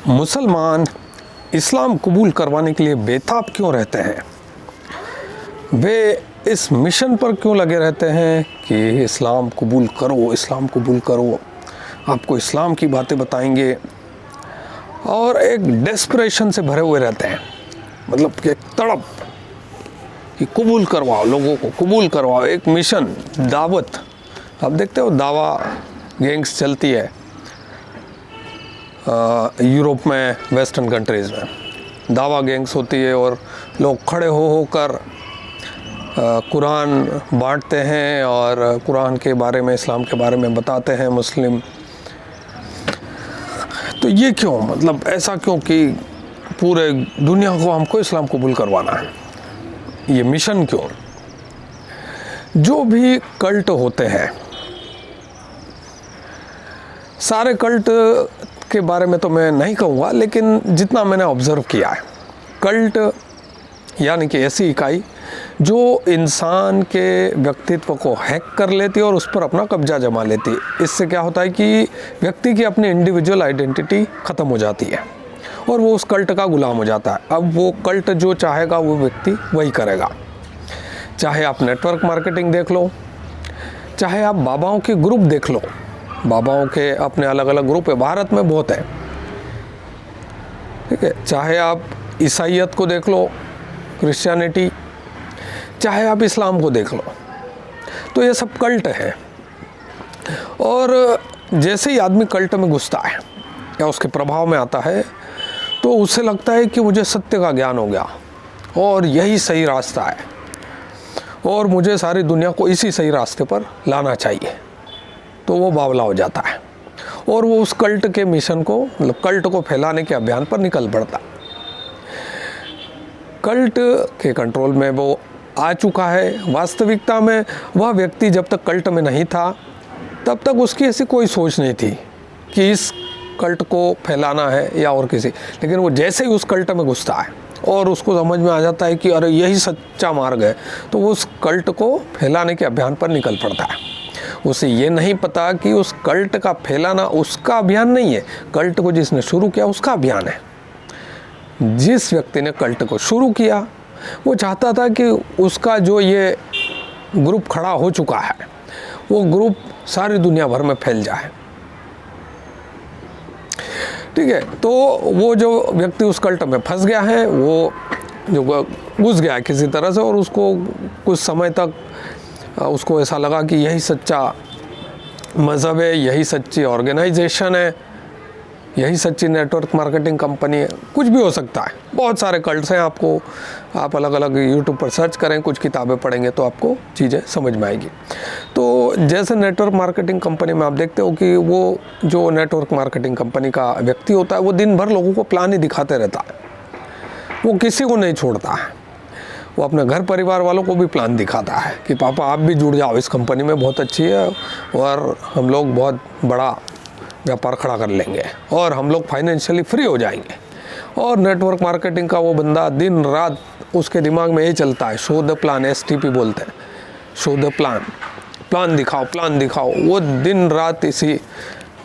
मुसलमान इस्लाम कबूल करवाने के लिए बेताब क्यों रहते हैं? वे इस मिशन पर क्यों लगे रहते हैं कि इस्लाम कबूल करो, इस्लाम कबूल करो, आपको इस्लाम की बातें बताएंगे, और एक डेस्परेशन से भरे हुए रहते हैं, मतलब कि एक तड़प कि कबूल करवाओ, लोगों को कबूल करवाओ, एक मिशन, दावत। आप देखते हो दावा गैंग्स चलती है यूरोप में, वेस्टर्न कंट्रीज़ में दावा गैंग्स होती है और लोग खड़े होकर कुरान बांटते हैं और कुरान के बारे में, इस्लाम के बारे में बताते हैं मुस्लिम। तो ये क्यों, मतलब ऐसा क्यों कि पूरे दुनिया को हमको इस्लाम कबूल करवाना है, ये मिशन क्यों? जो भी कल्ट होते हैं, सारे कल्ट के बारे में तो मैं नहीं कहूँगा, लेकिन जितना मैंने ऑब्ज़र्व किया है, कल्ट यानी कि ऐसी इकाई जो इंसान के व्यक्तित्व को हैक कर लेती है और उस पर अपना कब्जा जमा लेती है। इससे क्या होता है कि व्यक्ति की अपनी इंडिविजुअल आइडेंटिटी ख़त्म हो जाती है और वो उस कल्ट का गुलाम हो जाता है। अब वो कल्ट जो चाहेगा वो व्यक्ति वही करेगा। चाहे आप नेटवर्क मार्केटिंग देख लो, चाहे आप बाबाओं के ग्रुप देख लो, बाबाओं के अपने अलग अलग ग्रुप है, भारत में बहुत है, ठीक है। चाहे आप ईसाइयत को देख लो, क्रिश्चियनिटी, चाहे आप इस्लाम को देख लो, तो ये सब कल्ट है। और जैसे ही आदमी कल्ट में घुसता है या उसके प्रभाव में आता है तो उसे लगता है कि मुझे सत्य का ज्ञान हो गया और यही सही रास्ता है और मुझे सारी दुनिया को इसी सही रास्ते पर लाना चाहिए। तो वो बावला हो जाता है और वो उस कल्ट के मिशन को, मतलब कल्ट को फैलाने के अभियान पर निकल पड़ता। कल्ट के कंट्रोल में वो आ चुका है। वास्तविकता में वह व्यक्ति जब तक कल्ट में नहीं था तब तक उसकी ऐसी कोई सोच नहीं थी कि इस कल्ट को फैलाना है या और किसी, लेकिन वो जैसे ही उस कल्ट में घुसता है और उसको समझ में आ जाता है कि अरे यही सच्चा मार्ग है, तो वो उस कल्ट को फैलाने के अभियान पर निकल पड़ता है। उसे ये नहीं पता कि उस कल्ट का फैलाना उसका अभियान नहीं है, कल्ट को जिसने शुरू किया उसका अभियान है। जिस व्यक्ति ने कल्ट को शुरू किया वो चाहता था कि उसका जो ये ग्रुप खड़ा हो चुका है वो ग्रुप सारी दुनिया भर में फैल जाए, ठीक है। तो वो जो व्यक्ति उस कल्ट में फंस गया है, वो जो घुस गया है किसी तरह से, और उसको कुछ समय तक उसको ऐसा लगा कि यही सच्चा मज़हब है, यही सच्ची ऑर्गेनाइजेशन है, यही सच्ची नेटवर्क मार्केटिंग कंपनी है। कुछ भी हो सकता है, बहुत सारे कल्ट्स हैं। आपको आप अलग अलग यूट्यूब पर सर्च करें, कुछ किताबें पढ़ेंगे तो आपको चीज़ें समझ में आएगी। तो जैसे नेटवर्क मार्केटिंग कंपनी में आप देखते हो कि वो जो नेटवर्क मार्केटिंग कंपनी का व्यक्ति होता है वो दिन भर लोगों को प्लान ही दिखाते रहता है, वो किसी को नहीं छोड़ता है। वो अपने घर परिवार वालों को भी प्लान दिखाता है कि पापा आप भी जुड़ जाओ, इस कंपनी में बहुत अच्छी है और हम लोग बहुत बड़ा व्यापार खड़ा कर लेंगे और हम लोग फाइनेंशियली फ्री हो जाएंगे। और नेटवर्क मार्केटिंग का वो बंदा दिन रात उसके दिमाग में ये चलता है, शो द प्लान, STP बोलते हैं, शो द प्लान, प्लान दिखाओ, प्लान दिखाओ। वो दिन रात इसी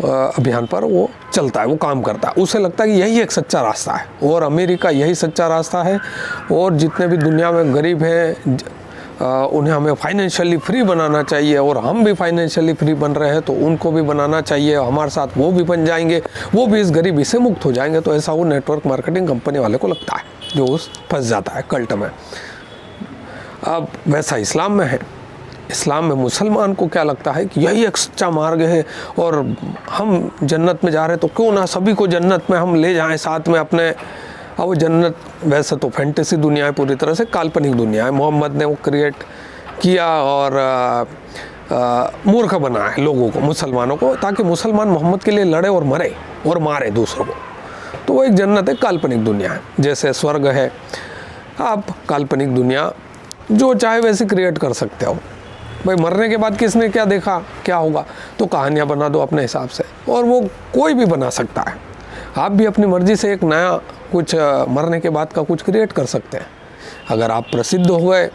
अभियान पर वो चलता है, वो काम करता है। उसे लगता है कि यही एक सच्चा रास्ता है और अमेरिका यही सच्चा रास्ता है और जितने भी दुनिया में गरीब हैं उन्हें हमें फाइनेंशियली फ्री बनाना चाहिए और हम भी फाइनेंशियली फ्री बन रहे हैं तो उनको भी बनाना चाहिए, हमारे साथ वो भी बन जाएंगे, वो भी इस गरीबी से मुक्त हो जाएंगे। तो ऐसा वो नेटवर्क मार्केटिंग कंपनी वाले को लगता है जो उस फंस जाता है कल्ट में। अब वैसा इस्लाम में है। इस्लाम में मुसलमान को क्या लगता है कि यही एक सच्चा मार्ग है और हम जन्नत में जा रहे हैं तो क्यों ना सभी को जन्नत में हम ले जाएं साथ में अपने। अब वो जन्नत वैसे तो फैंटेसी दुनिया है, पूरी तरह से काल्पनिक दुनिया है। मोहम्मद ने वो क्रिएट किया और मूर्ख बनाया लोगों को, मुसलमानों को, ताकि मुसलमान मोहम्मद के लिए लड़े और मरे और मारे दूसरों को। तो वो एक जन्नत है, काल्पनिक दुनिया है, जैसे स्वर्ग है। आप काल्पनिक दुनिया जो चाहे वैसे क्रिएट कर सकते हो। भाई मरने के बाद किसने क्या देखा, क्या होगा, तो कहानियाँ बना दो अपने हिसाब से, और वो कोई भी बना सकता है। आप भी अपनी मर्जी से एक नया कुछ मरने के बाद का कुछ क्रिएट कर सकते हैं। अगर आप प्रसिद्ध हो गए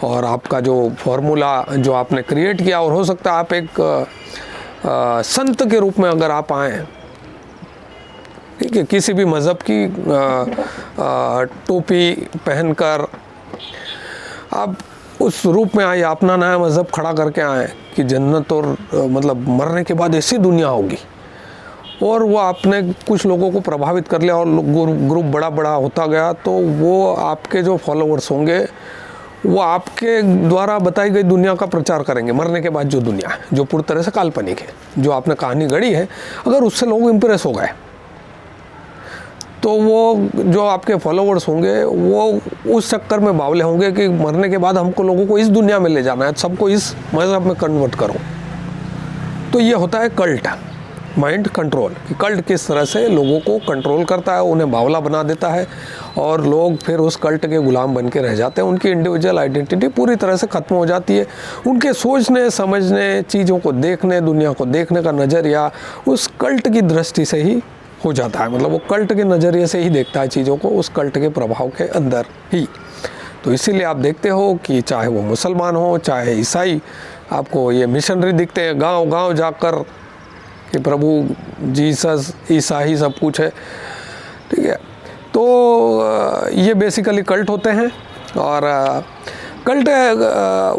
और आपका जो फॉर्मूला जो आपने क्रिएट किया, और हो सकता है आप एक संत के रूप में अगर आप आएँ ठीक है, किसी भी मज़हब की टोपी पहनकर आप उस रूप में आए, अपना नया मज़हब खड़ा करके आए कि जन्नत और मतलब मरने के बाद ऐसी दुनिया होगी, और वो आपने कुछ लोगों को प्रभावित कर लिया और ग्रुप बड़ा बड़ा होता गया, तो वो आपके जो फॉलोअर्स होंगे वो आपके द्वारा बताई गई दुनिया का प्रचार करेंगे। मरने के बाद जो दुनिया है, जो पूरी तरह से काल्पनिक है, जो आपने कहानी गढ़ी है, अगर उससे लोग इम्प्रेस हो गए तो वो जो आपके फॉलोअर्स होंगे वो उस चक्कर में बावले होंगे कि मरने के बाद हमको लोगों को इस दुनिया में ले जाना है, सबको इस मज़हब में कन्वर्ट करो। तो ये होता है कल्ट, माइंड कंट्रोल। कि कल्ट किस तरह से लोगों को कंट्रोल करता है, उन्हें बावला बना देता है, और लोग फिर उस कल्ट के गुलाम बन के रह जाते हैं। उनकी इंडिविजुअल आइडेंटिटी पूरी तरह से ख़त्म हो जाती है। उनके सोचने समझने, चीज़ों को देखने, दुनिया को देखने का नज़रिया उस कल्ट की दृष्टि से ही हो जाता है। मतलब वो कल्ट के नज़रिए से ही देखता है चीज़ों को, उस कल्ट के प्रभाव के अंदर ही। तो इसीलिए आप देखते हो कि चाहे वो मुसलमान हो चाहे ईसाई, आपको ये मिशनरी दिखते हैं गांव गांव जाकर कि प्रभु जीसस ईसा ही सब कुछ है। ठीक है, तो ये बेसिकली कल्ट होते हैं। और कल्ट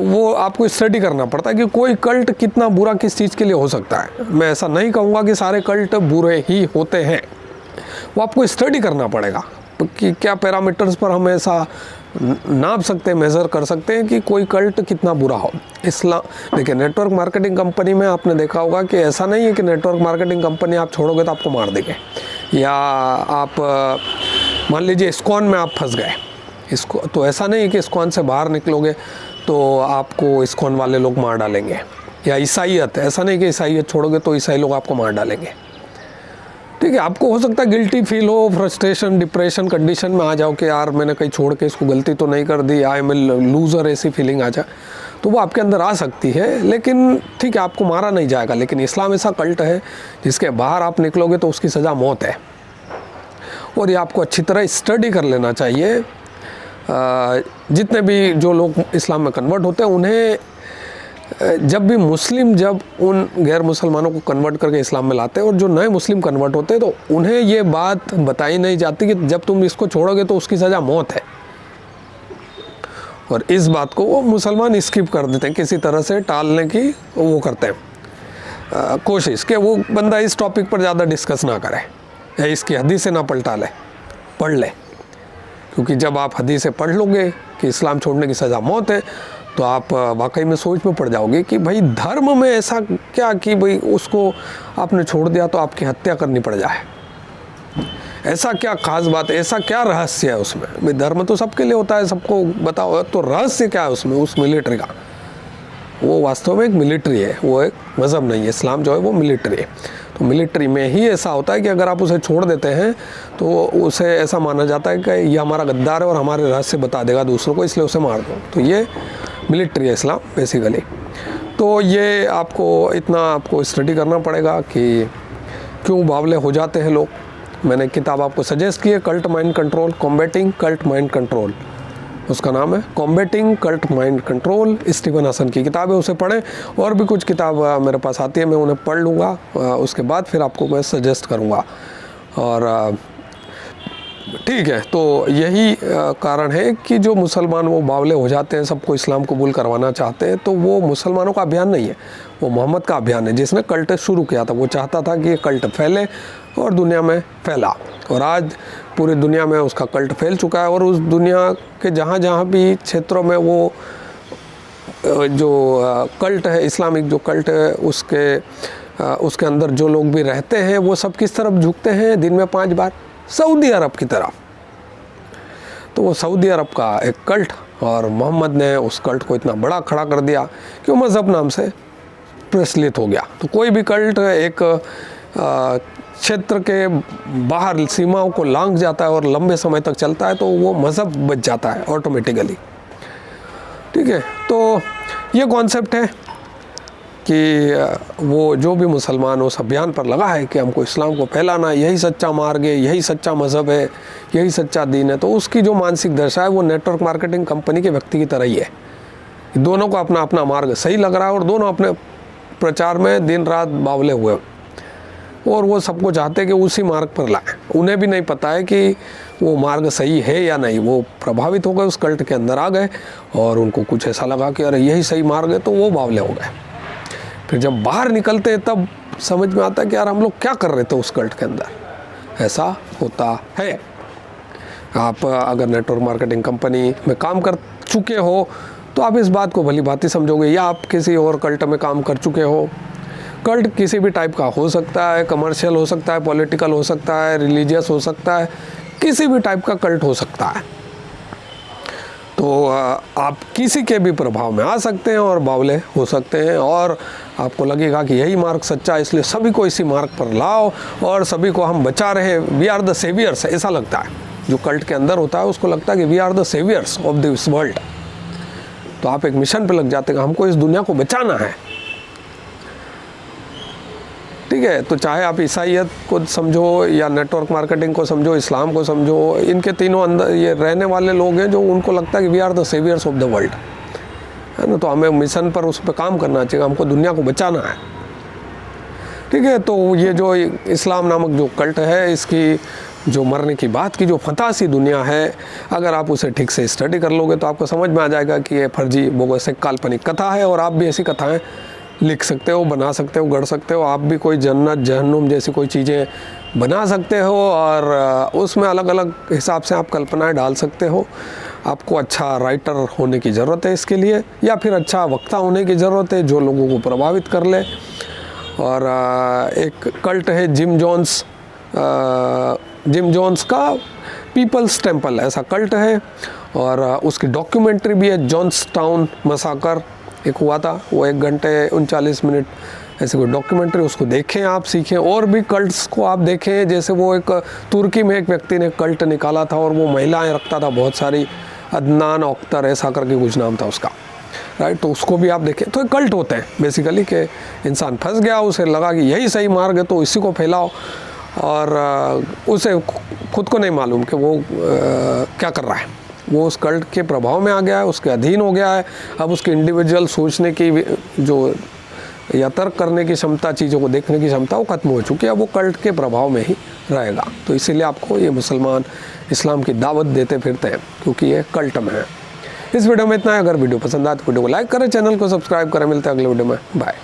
वो आपको स्टडी करना पड़ता है कि कोई कल्ट कितना बुरा किस चीज़ के लिए हो सकता है। मैं ऐसा नहीं कहूँगा कि सारे कल्ट बुरे ही होते हैं, वो आपको स्टडी करना पड़ेगा कि क्या पैरामीटर्स पर हम ऐसा नाप सकते हैं, मेज़र कर सकते हैं कि कोई कल्ट कितना बुरा हो। इस्लाम देखिए, नेटवर्क मार्केटिंग कंपनी में आपने देखा होगा कि ऐसा नहीं है कि नेटवर्क मार्केटिंग कंपनी आप छोड़ोगे तो आपको मार देंगे, या आप मान लीजिए इस्कॉन में आप फंस गए, इसको तो ऐसा नहीं है कि इस्कॉन से बाहर निकलोगे तो आपको इस्कॉन वाले लोग मार डालेंगे। या ईसाईयत, ऐसा नहीं कि ईसाईयत छोड़ोगे तो ईसाई लोग आपको मार डालेंगे। ठीक है, आपको हो सकता है गिल्टी फील हो, फ्रस्ट्रेशन, डिप्रेशन कंडीशन में आ जाओ कि यार मैंने कहीं छोड़ के इसको गलती तो नहीं कर दी, आई एम ए लूज़र, ऐसी फीलिंग आ जाए, तो वो आपके अंदर आ सकती है। लेकिन ठीक है, आपको मारा नहीं जाएगा। लेकिन इस्लाम ऐसा कल्ट है जिसके बाहर आप निकलोगे तो उसकी सज़ा मौत है। और ये आपको अच्छी तरह स्टडी कर लेना चाहिए। जितने भी जो लोग इस्लाम में कन्वर्ट होते हैं, उन्हें जब भी मुस्लिम जब उन गैर मुसलमानों को कन्वर्ट करके इस्लाम में लाते हैं, और जो नए मुस्लिम कन्वर्ट होते हैं, तो उन्हें ये बात बताई नहीं जाती कि जब तुम इसको छोड़ोगे तो उसकी सज़ा मौत है। और इस बात को वो मुसलमान स्किप कर देते हैं, किसी तरह से टालने की वो करते हैं कोशिश कि वो बंदा इस टॉपिक पर ज़्यादा डिस्कस ना करे या इसकी हदीसें ना पढ़ ले। क्योंकि जब आप हदीसें पढ़ लोगे कि इस्लाम छोड़ने की सज़ा मौत है, तो आप वाकई में सोच में पड़ जाओगे कि भाई धर्म में ऐसा क्या कि भाई उसको आपने छोड़ दिया तो आपकी हत्या करनी पड़ जाए। ऐसा क्या खास बात है, ऐसा क्या रहस्य है उसमें? भाई धर्म तो सबके लिए होता है, सबको बताओ, तो रहस्य क्या है उसमें, उस मिलिट्री का? वो वास्तव में एक मिलिट्री है, वो एक मज़हब नहीं है। इस्लाम जो है वो मिलिट्री है। तो मिलिट्री में ही ऐसा होता है कि अगर आप उसे छोड़ देते हैं तो उसे ऐसा माना जाता है कि ये हमारा गद्दार है और हमारे रहस्य बता देगा दूसरों को, इसलिए उसे मार दो। तो ये मिलिट्री है इस्लाम बेसिकली। तो ये आपको स्टडी करना पड़ेगा कि क्यों बावले हो जाते हैं लोग। मैंने किताब आपको सजेस्ट की है, cult mind control, combating cult mind control, उसका नाम है combating cult mind control. Steven Hassan की किताब है, उसे पढ़ें। और भी कुछ किताब मेरे पास आती है, मैं उन्हें पढ़ लूँगा, उसके बाद फिर आपको मैं सजेस्ट करूँगा। और ठीक है, तो यही कारण है कि जो मुसलमान वो बावले हो जाते हैं, सबको इस्लाम कबूल करवाना चाहते हैं। तो वो मुसलमानों का अभियान नहीं है, वो मोहम्मद का अभियान है, जिसने कल्ट शुरू किया था। वो चाहता था कि ये कल्ट फैले और दुनिया में फैला, और आज पूरी दुनिया में उसका कल्ट फैल चुका है। और उस दुनिया के जहाँ जहाँ भी क्षेत्रों में वो जो कल्ट है, इस्लामिक जो कल्ट है, उसके अंदर जो लोग भी रहते हैं, वो सब किस तरफ झुकते हैं दिन में 5 बार? सऊदी अरब की तरफ। तो वो सऊदी अरब का एक कल्ट, और मोहम्मद ने उस कल्ट को इतना बड़ा खड़ा कर दिया कि वो मज़हब नाम से प्रचलित हो गया। तो कोई भी कल्ट एक क्षेत्र के बाहर सीमाओं को लांघ जाता है और लंबे समय तक चलता है, तो वो मज़हब बच जाता है ऑटोमेटिकली। ठीक है, तो ये कॉन्सेप्ट है कि वो जो भी मुसलमान उस अभियान पर लगा है कि हमको इस्लाम को फैलाना, यही सच्चा मार्ग है, यही सच्चा मज़हब है, यही सच्चा दीन है, तो उसकी जो मानसिक दशा है वो नेटवर्क मार्केटिंग कंपनी के व्यक्ति की तरह ही है। दोनों को अपना अपना मार्ग सही लग रहा है और दोनों अपने प्रचार में दिन रात बावले हुए। और वो सबको चाहते हैं कि उसी मार्ग पर लाएं। उन्हें भी नहीं पता है कि वो मार्ग सही है या नहीं। वो प्रभावित हो गए, उस कल्ट के अंदर आ गए और उनको कुछ ऐसा लगा कि अरे यही सही मार्ग है, तो वो बावले हो गए। फिर जब बाहर निकलते हैं तब समझ में आता है कि यार हम लोग क्या कर रहे थे उस कल्ट के अंदर। ऐसा होता है। आप अगर नेटवर्क मार्केटिंग कंपनी में काम कर चुके हो तो आप इस बात को भली भांति समझोगे, या आप किसी और कल्ट में काम कर चुके हो। कल्ट किसी भी टाइप का हो सकता है, कमर्शियल हो सकता है, पॉलिटिकल हो सकता है, रिलीजियस हो सकता है, किसी भी टाइप का कल्ट हो सकता है। तो आप किसी के भी प्रभाव में आ सकते हैं और बावले हो सकते हैं, और आपको लगेगा कि यही मार्ग सच्चा है, इसलिए सभी को इसी मार्ग पर लाओ और सभी को हम बचा रहे, वी आर द सेवियर्स, ऐसा लगता है। जो कल्ट के अंदर होता है उसको लगता है कि we are the saviours of this world. तो आप एक मिशन पे लग जाते हैं, हमको इस दुनिया को बचाना है। ठीक है, तो चाहे आप ईसाइयत को समझो या नेटवर्क मार्केटिंग को समझो, इस्लाम को समझो, इनके तीनों अंदर ये रहने वाले लोग हैं जो उनको लगता है कि we are the saviours of the world, है ना। तो हमें मिशन पर उस पर काम करना चाहिए, हमको दुनिया को बचाना है। ठीक है, तो ये जो इस्लाम नामक जो कल्ट है, इसकी जो मरने की बात की जो फंतासी दुनिया है, अगर आप उसे ठीक से स्टडी कर लोगे तो आपको समझ में आ जाएगा कि ये फर्जी बोगस एक काल्पनिक कथा है। और आप भी ऐसी कथाएं लिख सकते हो, बना सकते हो, गढ़ सकते हो। आप भी कोई जन्नत जहन्नुम जैसी कोई चीज़ें बना सकते हो और उसमें अलग अलग हिसाब से आप कल्पनाएं डाल सकते हो। आपको अच्छा राइटर होने की ज़रूरत है इसके लिए, या फिर अच्छा वक्ता होने की ज़रूरत है जो लोगों को प्रभावित कर ले। और एक कल्ट है जिम जोन्स का पीपल्स टेम्पल, ऐसा कल्ट है। और उसकी डॉक्यूमेंट्री भी है, जॉन्सटाउन मसाकर एक हुआ था, वो 1 घंटे 39 मिनट ऐसे कोई डॉक्यूमेंट्री, उसको देखें आप, सीखें। और भी कल्ट्स को आप देखें, जैसे वो एक तुर्की में एक व्यक्ति ने कल्ट निकाला था और वो महिलाएं रखता था बहुत सारी, अदनान अख्तर ऐसा करके कुछ नाम था उसका, राइट। तो उसको भी आप देखें। तो कल्ट होते हैं बेसिकली कि इंसान फंस गया, उसे लगा कि यही सही मार्ग है तो इसी को फैलाओ, और उसे खुद को नहीं मालूम कि वो क्या कर रहा है। वो उस कल्ट के प्रभाव में आ गया है, उसके अधीन हो गया है। अब उसकी इंडिविजुअल सोचने की जो या तर्क करने की क्षमता, चीज़ों को देखने की क्षमता, वो खत्म हो चुकी है। अब वो कल्ट के प्रभाव में ही रहेगा। तो इसीलिए आपको ये मुसलमान इस्लाम की दावत देते फिरते हैं, क्योंकि ये कल्ट में है। इस वीडियो में इतना है। अगर वीडियो पसंद आए तो वीडियो को लाइक करें, चैनल को सब्सक्राइब करें। मिलते हैं अगले वीडियो में, बाय।